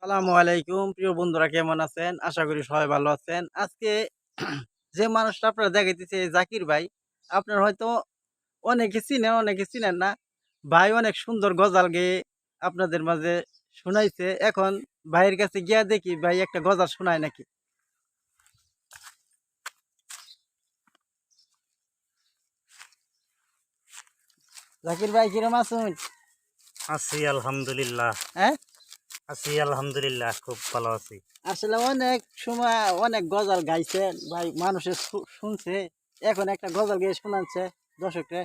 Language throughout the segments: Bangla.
আসসালামু আলাইকুম প্রিয় বন্ধুরা, কেমন আছেন? আশা করি সবাই ভালো আছেন। আজকে যে মানুষটা আপনারা দেখাইতেছে জাকির ভাই, আপনারা হয়তো অনেকে চিনেন, অনেকে চিনেন না। ভাই অনেক সুন্দর গজাল গেয়ে আপনাদের মাঝে শুনাইছে। এখন ভাইয়ের কাছে গিয়া দেখি ভাই একটা গজাল শোনায় নাকি। জাকির ভাই কিরম আছেন? আছি আলহামদুলিল্লাহ। হ্যাঁ, খুব ভালো আছি। আসলে অনেক সময় অনেক গজাল গাইছেন ভাই, মানুষে শুনছে। এখন একটা গজাল গেয়ে শোনাচ্ছে দর্শককে।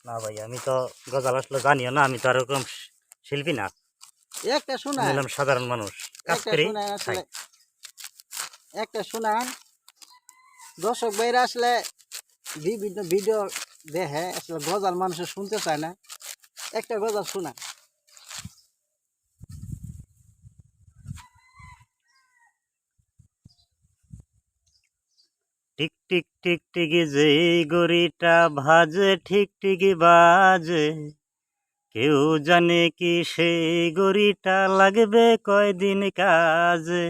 না ভাই, আমি তো গজাল আসলে জানিও না, আমি তো আর এরকম শিল্পী না। একটা আমি শোনায়, হলাম সাধারণ মানুষ, কাজ একটা করি, শোনায় খাই। আসলে, একটা শোনান। দর্শক ভাইরা আসলে বিভিন্ন ভিডিও দেখে, আসলে গজাল মানুষের শুনতে চায় না। একটা গজাল শোনা। টিক টিক টিক টিকি যে গড়িটা ভাজে ঠিক টিকি বাজে, কেউ জানে কি সেই গড়িটা লাগবে কয়দিন কাজে।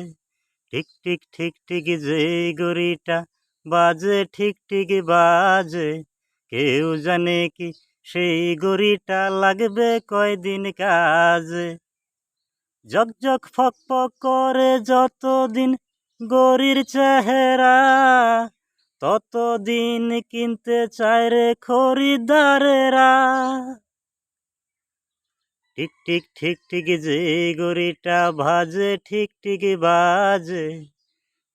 ঠিক ঠিক ঠিক টিকি যে গড়িটা বাজে ঠিক টিকি বাজে, কেউ জানে কি সেই গড়িটা লাগবে কয়দিন কাজে। ঝকঝক ফক ফক করে যতদিন গড়ির চেহারা, ততদিন কিনতে চায় রে খরিদ্দারেরা। ঠিক ঠিক ঠিক ঠিক যে গড়িটা ভাজে ঠিক ঠিক বাজে,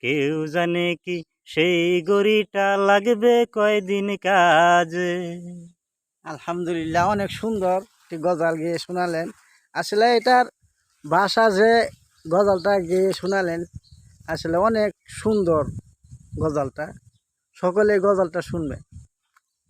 কেউ জানে কি সেই গড়িটা লাগবে কয়দিন কাজে। আলহামদুলিল্লাহ, অনেক সুন্দর একটি গজাল গেয়ে শোনালেন। আসলে এটার ভাষা যে গজালটা গেয়ে শোনালেন, আসলে অনেক সুন্দর গজালটা। সকলে গজালটা শুনবে।